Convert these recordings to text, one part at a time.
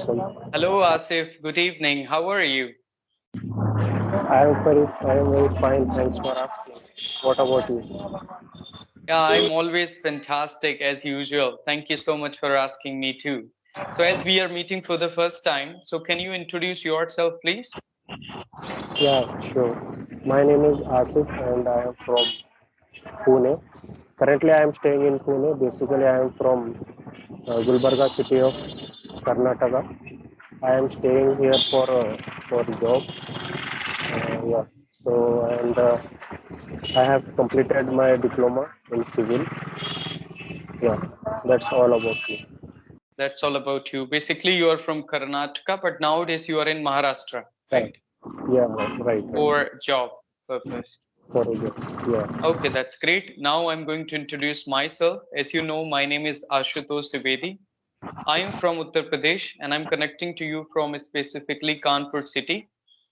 Awesome. Hello, Asif. Good evening. How are you? I am very fine. Thanks for asking. What about you? Yeah, I'm always fantastic as usual. Thank you so much for asking me too. So, as we are meeting for the first time, so can you introduce yourself, please? Yeah, sure. My name is Asif and I am from Pune. Currently, I am staying in Pune. Basically, I am from Gulbarga city of Karnataka. I am staying here for job. Yeah. So I have completed my diploma in civil. Yeah, that's all about me. That's all about you. Basically, you are from Karnataka, but nowadays you are in Maharashtra, Yeah, right? yeah, right. For job purpose. For a job. Yeah. Okay, that's great. Now I'm going to introduce myself. As you know, my name is Ashutosh Dwivedi. I am from Uttar Pradesh and I'm connecting to you from specifically Kanpur city.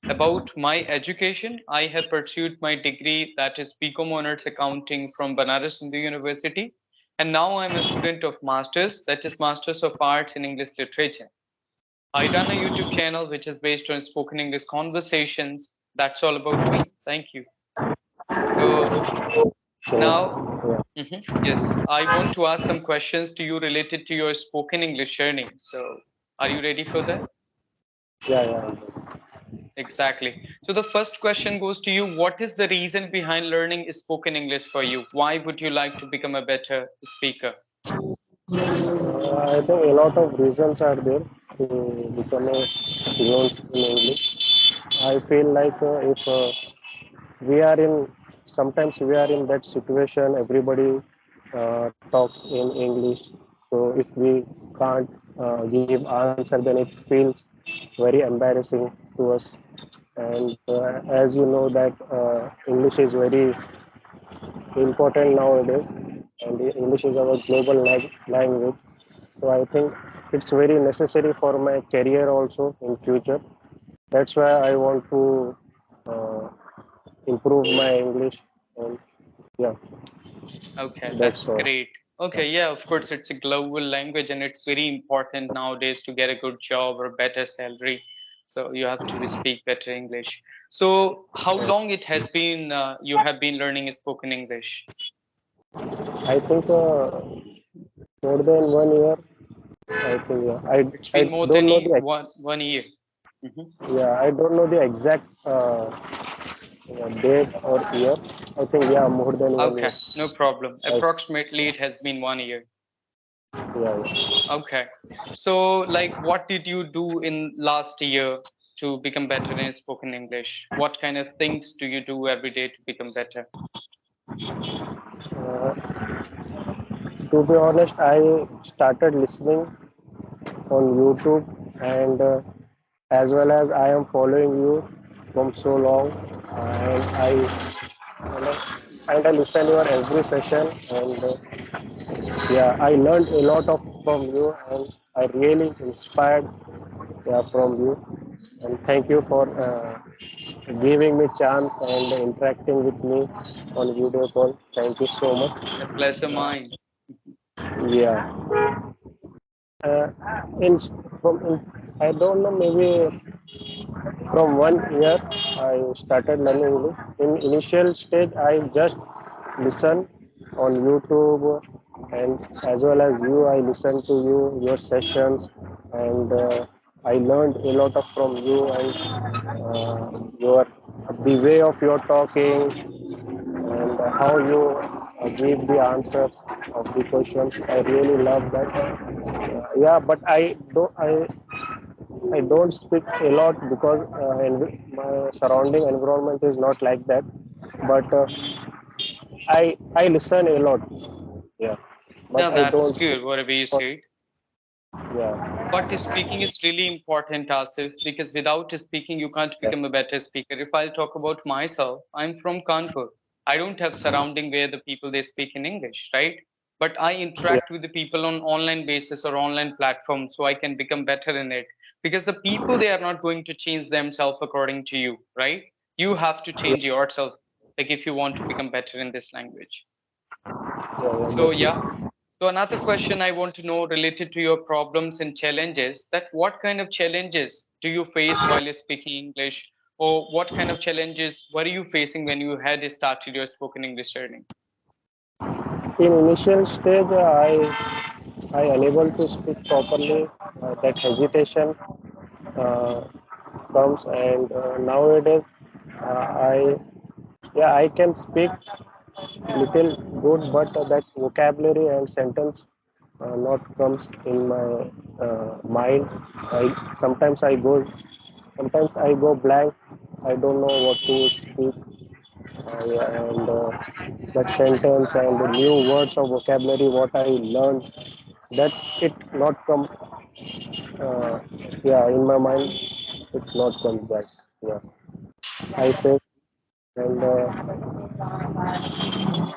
About my education, I have pursued my degree that is BCom Honors Accounting from Banaras Hindu University. And now I'm a student of Masters, that is Masters of Arts in English Literature. I run a YouTube channel which is based on spoken English conversations. That's all about me. Thank you. So So, now, yeah, yes, I want to ask some questions to you related to your spoken English journey. So are you ready for that? yeah. Exactly. So the first question goes to you. What is the reason behind learning spoken English for you? Why would you like to become a better speaker? I think a lot of reasons are there to become a fluent in English. I feel like if we are in, sometimes we are in that situation, everybody talks in English. So if we can't give answer, then it feels very embarrassing to us. And as you know that English is very important nowadays, and English is our global language. So I think it's very necessary for my career also in future. That's why I want to uh, improve my English. And yeah, Okay, that's that's all. great. Yeah. Okay, yeah, of course, it's a global language and it's very important nowadays to get a good job or better salary. So you have to speak better English. So how long it has been you have been learning spoken English? I think more than 1 year. I think yeah. It's I been more don't than know the one year. Mhm. yeah, I don't know the exact date or year. I think yeah, more than 1 year. Okay, no problem. I, Approximately, it has been one year. yeah. Okay. So, like, what did you do in last year to become better in spoken English? What kind of things do you do every day to become better? To be honest, I started listening on YouTube, and as well as I am following you from so long, and you know, and I listen your every session, and yeah, I learned a lot of from you, and I really inspired, yeah, from you, and thank you for giving me chance and interacting with me on video call. Thank you so much. The pleasure mine. Yeah. Uh, in, I don't know, maybe from 1 year I started learning English. In initial stage, I just listen on YouTube, and as well as you, I listen to you, your sessions, and I learned a lot of from you, and your the way of your talking and how you give the answers of the questions. I really love that. Yeah, but I don't speak a lot because my surrounding environment is not like that. But I listen a lot. Yeah, Yeah, but I that's don't speak. good, whatever you said. Yeah, But speaking is really important, Asif, because without speaking, you can't yeah, become a better speaker. If I'll talk about myself, I'm from Kanpur. I don't have surrounding where the people they speak in English, right? But I yeah, interact with the people on online basis or online platforms so I can become better in it. Because the people they are not going to change themselves according to you, right? You have to yeah, change yourself, like if you want to become better in this language. yeah, So that's yeah, it. So another question I want to know related to your problems and challenges, that what kind of challenges do you face while speaking English, or what kind of challenges were you facing when you had started your spoken English journey? In initial stage, I unable to speak properly. That hesitation uh, comes, and nowadays I yeah I can speak little good, but that vocabulary and sentence not comes in my mind. Sometimes I go blank. I don't know what to speak, yeah, and that sentence and the new words of vocabulary what I learned, that it not come. Uh, yeah, in my mind, it's not come back. Yeah, I think, and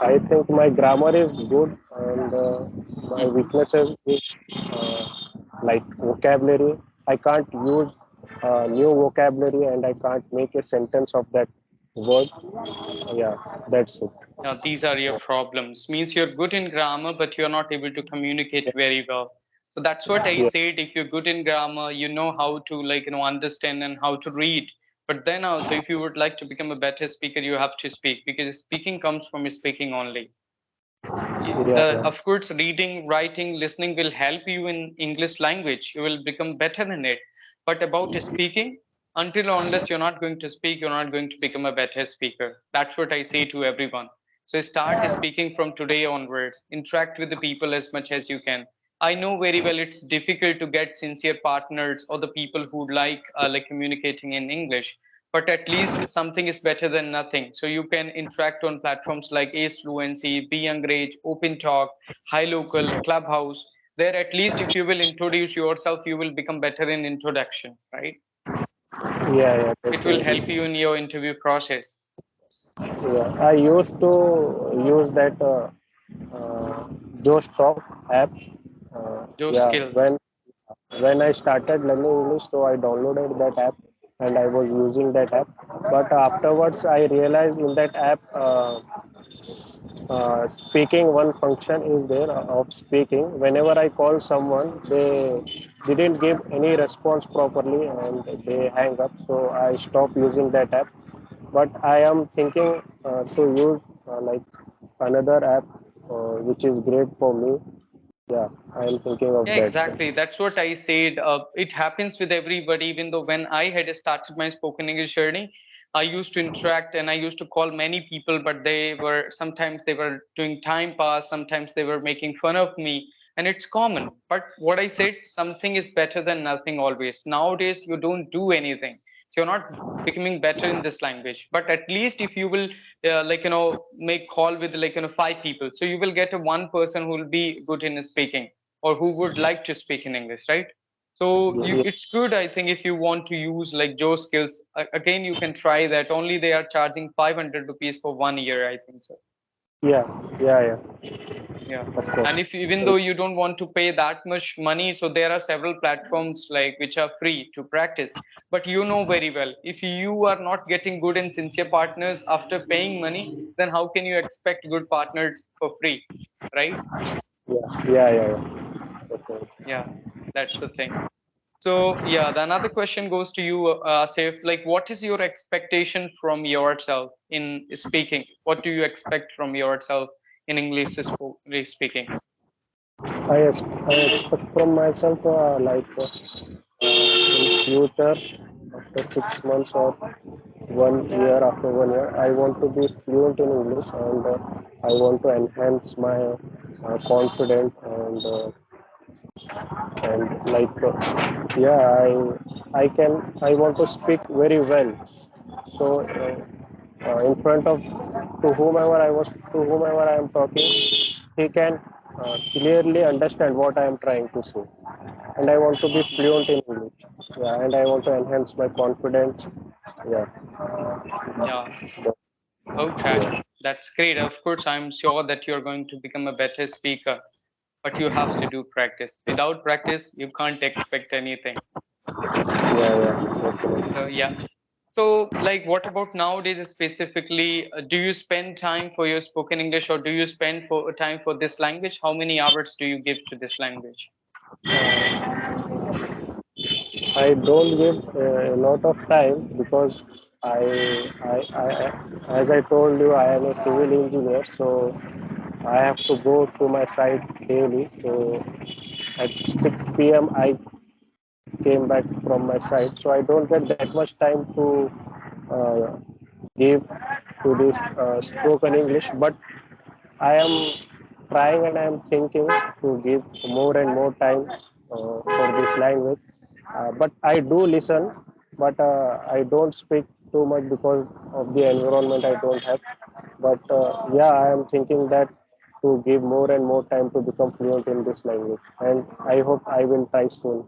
I think my grammar is good, and my weaknesses is uh, like vocabulary. I can't use new vocabulary, and I can't make a sentence of that word. Yeah, that's it. Now, these are your problems. Means you're good in grammar, but you're not able to communicate Yeah, very well. So that's what I yeah, said. If you're good in grammar, you know how to understand and how to read. But then also, if you would like to become a better speaker, you have to speak, because speaking comes from speaking only. yeah, The yeah, Of course, reading, writing, listening will help you in English language. You will become better in it. But about speaking, until or unless you're not going to speak, you're not going to become a better speaker. That's what I say to everyone. So start speaking from today onwards. Interact with the people as much as you can. I know very well it's difficult to get sincere partners or the people who like communicating in English, but at least something is better than nothing. So you can interact on platforms like Ace Fluency, Be Engage, Open Talk, High Local, Clubhouse. There, at least if you will introduce yourself, you will become better in introduction, right? yeah, yeah, It will help definitely. you in your interview process. Yeah, I used to use that uh, Josh Talk app. Those Yeah, skills. when I started learning English, so I downloaded that app and I was using that app. But afterwards, I realized in that app, speaking one function is there of speaking. Whenever I call someone, they didn't give any response properly and they hang up. So I stopped using that app. But I am thinking to use like another app which is great for me. Yeah, I am thinking of Yeah, that. exactly. That's what I said. It happens with everybody. Even though when I had started my spoken English journey, I used to interact and I used to call many people, but they were sometimes they were doing time pass, sometimes they were making fun of me, and it's common. But what I said, something is better than nothing always. Nowadays, you don't do anything. You're not becoming better in this language. But at least if you will, make call with five people, so you will get a one person who will be good in speaking or who would like to speak in English, right? So Yeah, it's good, I think, if you want to use like Joe skills. Again, you can try that. Only they are charging 500 rupees for 1 year, I think so. yeah, yeah, yeah, Yeah. of course. And if even though you don't want to pay that much money, so there are several platforms like which are free to practice. But you know very well, if you are not getting good and sincere partners after paying money, then how can you expect good partners for free, right? Yeah, yeah, yeah, yeah. Okay. Yeah, that's the thing. So yeah, the another question goes to you, Asif. Like, what is your expectation from yourself in speaking? What do you expect from yourself in English speaking? I expect from myself in future after 6 months or 1 year after 1 year I want to be fluent in English and I want to enhance my confidence and yeah I want to speak very well so in front of to whomever I am talking he can clearly understand what I am trying to say and I want to be fluent in English. Yeah, and I want to enhance my confidence. Yeah, Yeah. but, Okay. yeah, That's great. Of course, I'm sure that you're going to become a better speaker, but you have to do practice. Without practice, you can't expect anything. yeah, yeah, So definitely. yeah. So, like, what about nowadays specifically? Do you spend time for your spoken English, or do you spend for time for this language? How many hours do you give to this language? I don't give a lot of time because as I told you, I am a civil engineer, so I have to go to my site daily. So at 6 p.m. I came back from my site, so I don't get that much time to uh, give to this spoken English. But I am trying and I am thinking to give more and more time for this language. But I do listen, but I don't speak too much because of the environment I don't have. But yeah, I am thinking that to give more and more time to become fluent in this language, and I hope I will try soon.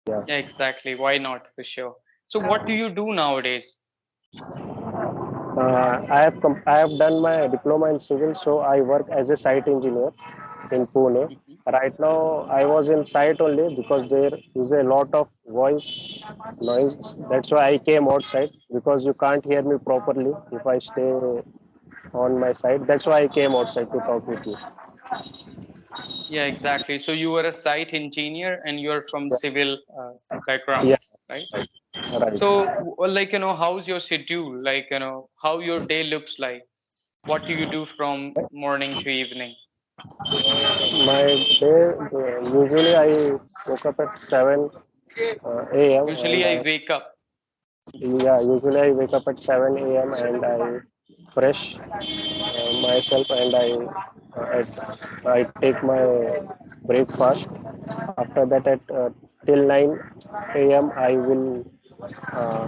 Yeah. Yeah, exactly. Why not? For sure. So, what do you do nowadays? I have done my diploma in civil, so I work as a site engineer in Pune. Mhm. Right now, I was in site only because there is a lot of voice noise. That's why I came outside because you can't hear me properly if I stay on my side. That's why I came outside to talk with you. Yeah, exactly. So, you are a site engineer and you're from civil Yeah, background, right? right. Right. So, like, how's your schedule? Like, how your day looks like? What do you do from morning to evening? My day, usually I woke up at 7 a.m. Usually, and I I wake up. Yeah, usually I wake up at 7 a.m. and I fresh myself and I take my breakfast. After that, at till 9 a.m. I will uh,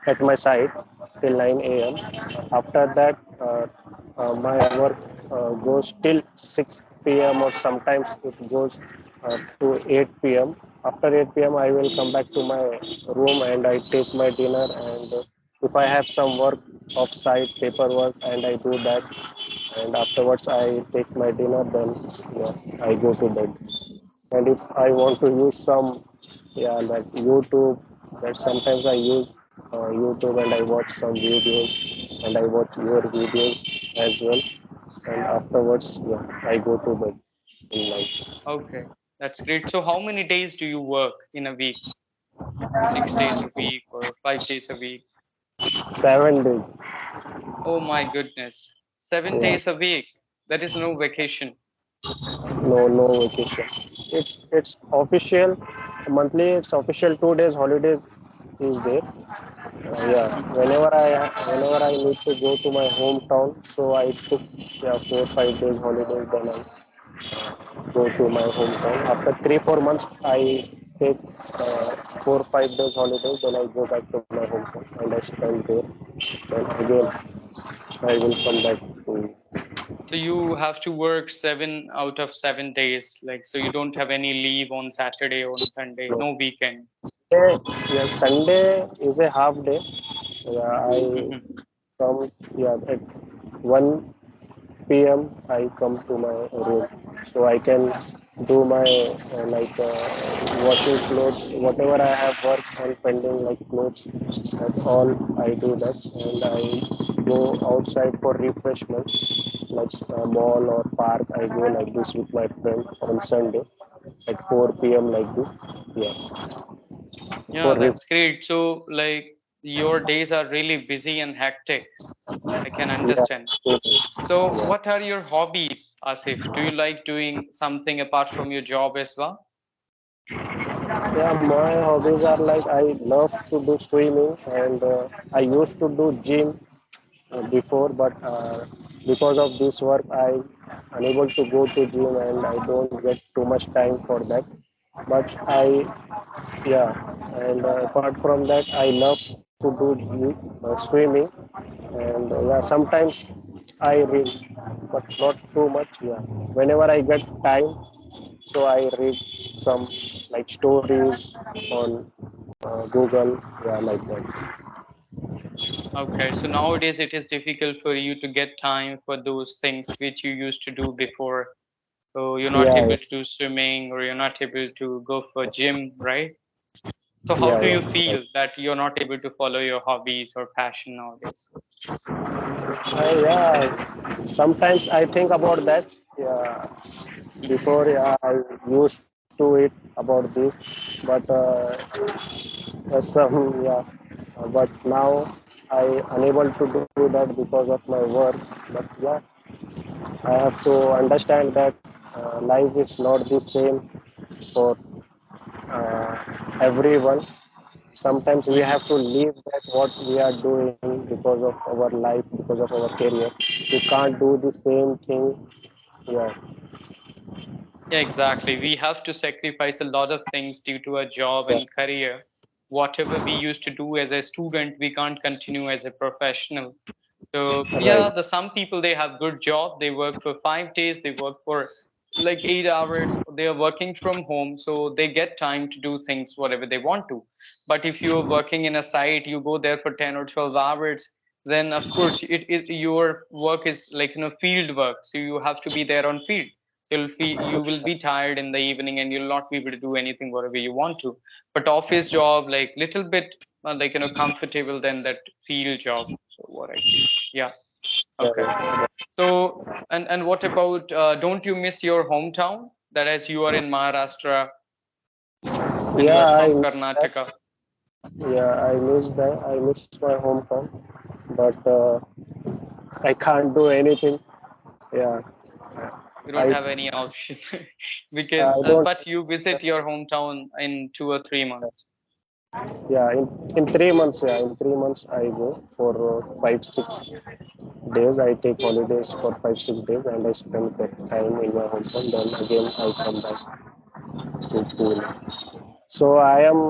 at my site till 9 a.m. After that, my work goes till 6 p.m. or sometimes it goes to 8 p.m. After 8 p.m., I will come back to my room and I take my dinner. And if I have some work off-site paperwork, and I do that. And afterwards, I take my dinner. Then yeah, I go to bed. And if I want to use some, yeah, like YouTube, that sometimes I use YouTube and I watch some videos and I watch your videos as well. And afterwards, yeah, I go to bed in night. Okay, that's great. So, how many days do you work in a week? 6 days a week or 5 days a week? 7 days. Oh my goodness. seven Yeah, days a week. That is no vacation. no vacation. It's official monthly. It's official 2 days holidays is there. Yeah, Mhm. whenever I need to go to my hometown, so I took, yeah, 4 5 days holidays. Then I go to my hometown. After 3 4 months, I take 4 5 days holidays. Then I go back to my hometown and I spend there. Then again I will come back to. So you have to work 7 out of 7 days. Like, so you don't have any leave on Saturday or on Sunday, No. no weekend. Yeah, Sunday is a half day. Yeah, I Mhm. come, yeah, at 1 p.m. I come to my room, so I can do my washing clothes, whatever I have work on pending, like clothes. That's all I do that, and I go outside for refreshment, like mall or park. I go like this with my friend on Sunday at 4 p.m. like this. Yeah, Yeah, for that's great. So, like, your days are really busy and hectic. I can yeah, understand. So, yeah. what are your hobbies, Asif? Do you like doing something apart from your job as well? Yeah, my hobbies are like I love to do swimming and I used to do gym before, but because of this work, I unable to go to gym and I don't get too much time for that. But yeah, and apart from that, I love to do swimming, and yeah, sometimes I read, but not too much. Yeah, whenever I get time, so I read some like stories on Google, yeah, like that. Okay, so nowadays it is difficult for you to get time for those things which you used to do before. So you're not Yeah, able to do swimming or you're not able to go for gym, right? So how Yeah, do you yeah, right. feel that you're not able to follow your hobbies or passion nowadays? Yeah, sometimes I think about that. Yeah, Mhm. before yeah, I used to it about this, but some yeah, but now I unable to do that because of my work. But yeah, I have to understand that life is not the same for everyone. Sometimes we Mhm. have to leave that what we are doing because of our life, because of our career. We can't do the same thing. Yeah, Yeah, exactly. We have to sacrifice a lot of things due to a job yeah, and career. Whatever we used to do as a student, we can't continue as a professional. So right. yeah, the some people they have good job. They work for 5 days. They work for like 8 hours. They are working from home, so they get time to do things whatever they want to. But if you're working in a site, you go there for 10 or 12 hours. Then of course your work is like field work, so you have to be there on field. You will be tired in the evening and you'll not be able to do anything whatever you want to. But office job like little bit like comfortable than that field job. So what I feel. Yeah. Yeah, Okay. yeah, So and what about don't you miss your hometown? That as you are in Maharashtra and you are yeah. I from miss that. Karnataka, Yeah, I miss that. I miss my hometown, but I can't do anything. Yeah, you don't I have any option because I don't. but you visit your hometown in 2 or 3 months. Yeah, in 3 months. Yeah, in 3 months I go for 5 6 days. I take holidays for 5 6 days, and I spend that time in my hometown. Then again I come back to Pune. So I am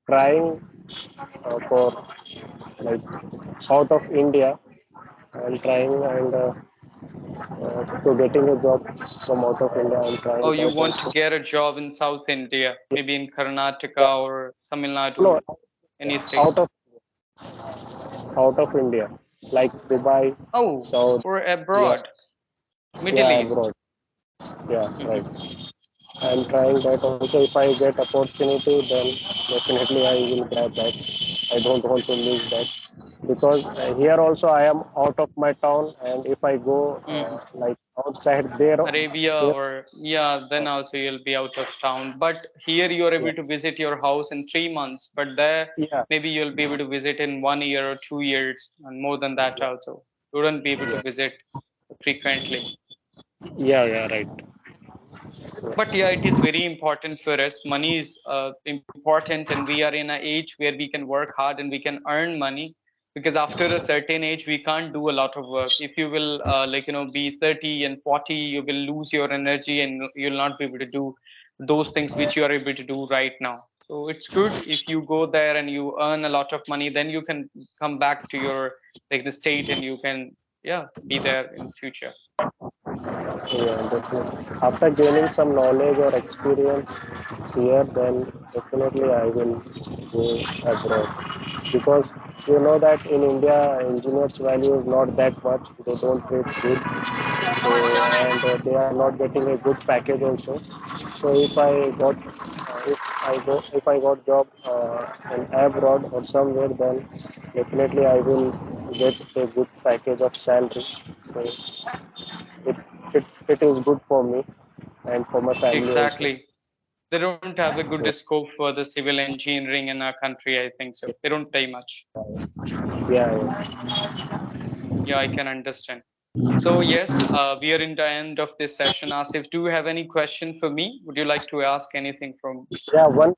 trying for like out of India. I'm trying and to getting a job from out of India. I'm trying Oh, you that want to also. get a job in South India, maybe in Yeah, Karnataka or Tamil Nadu, no, any state. out of India, like Dubai, Oh, South. or Yeah, abroad, Middle yeah, East. abroad. Yeah, right. Mhm. I'm trying that also. If I get opportunity, then definitely I will grab that. I don't want to miss that because here also I am out of my town, and if I go Mhm. like outside there, Arabia there, or yeah, then also you'll be out of town. But here you are yeah, able to visit your house in 3 months, but there yeah, maybe you'll be able to visit in 1 year or 2 years, and more than that also. You wouldn't be able to yeah, visit frequently. yeah, yeah, right. But yeah, it is very important for us. Money is important, and we are in an age where we can work hard and we can earn money. Because after a certain age, we can't do a lot of work. If you will, be 30 and 40, you will lose your energy and you'll not be able to do those things which you are able to do right now. So it's good if you go there and you earn a lot of money, then you can come back to your like the state and you can yeah be there in future. Yeah, definitely. After gaining some knowledge or experience here, then definitely I will go abroad. Because you know that in India, engineers' value is not that much. They don't pay good, so, and they are not getting a good package also. So if I got job in abroad or somewhere, then definitely I will get a good package of salary. So it, it is good for me and for my family also. Exactly. They don't have a good Yeah, scope for the civil engineering in our country, I think so. They don't pay much. yeah, Yeah, I can understand. So yes, we are in the end of this session. Asif, do you have any question for me? Would you like to ask anything from? yeah. One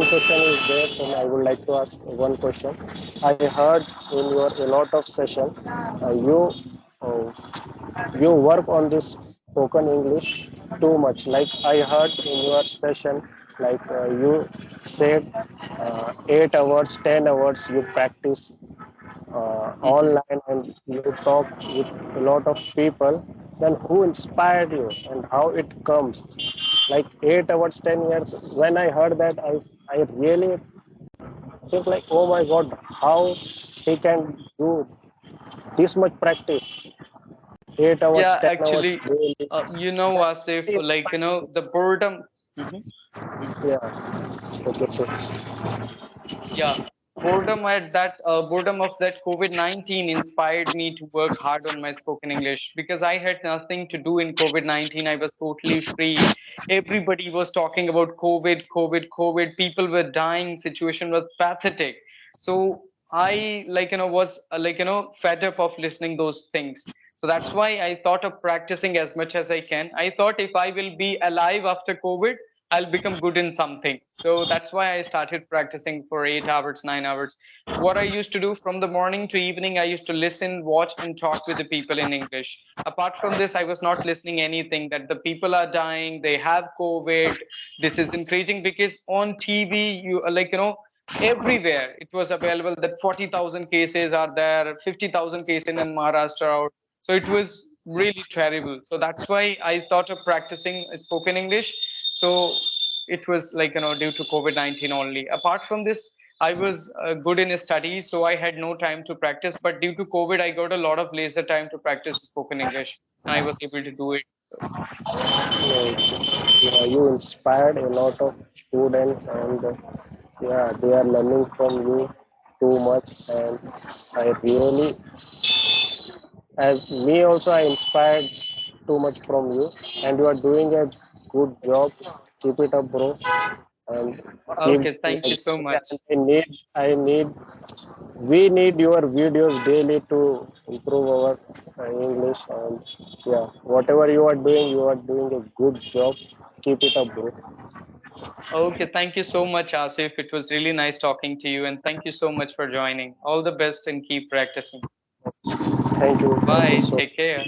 question is there, and I would like to ask one question. I heard in your a lot of session, you work on this spoken English too much. Like I heard in your session, like you said 8 hours, 10 hours you practice Mhm. online and you talk with a lot of people, then who inspired you and how it comes? Like 8 hours, 10 years. When I heard that, I really think like, oh my God, how he can do this much practice? 8 hours, Yeah, 10 hours actually, daily. you know, That Asif, really like inspired me. the boredom. Mhm. Yeah, Okay, so Yeah, boredom of that COVID-19 inspired me to work hard on my spoken English because I had nothing to do in COVID-19. I was totally free. Everybody was talking about COVID, COVID, COVID. People were dying. Situation was pathetic. So I was fed up of listening those things. So that's why I thought of practicing as much as I can. I thought if I will be alive after COVID, I'll become good in something. So that's why I started practicing for 8 hours, 9 hours. What I used to do from the morning to evening, I used to listen, watch, and talk with the people in English. Apart from this, I was not listening anything that the people are dying, they have COVID. This is increasing because on TV, everywhere it was available that 40,000 cases are there, 50,000 cases in Maharashtra. So it was really terrible. So that's why I thought of practicing spoken English. So it was due to COVID-19 only. Apart from this, I was good in studies, so I had no time to practice. But due to COVID, I got a lot of leisure time to practice spoken English, and I was able to do it. So, yeah, you inspired a lot of students, and yeah, they are learning from you too much, and I really, as me also, I inspired too much from you, and you are doing a good job. Keep it up, bro, and keep okay, doing thank you like so this. much. And we need your videos daily to improve our English. And yeah, whatever you are doing a good job. Keep it up, bro. Okay, thank you so much, Asif. It was really nice talking to you, and thank you so much for joining. All the best and keep practicing. Thank you Bye. so Take care.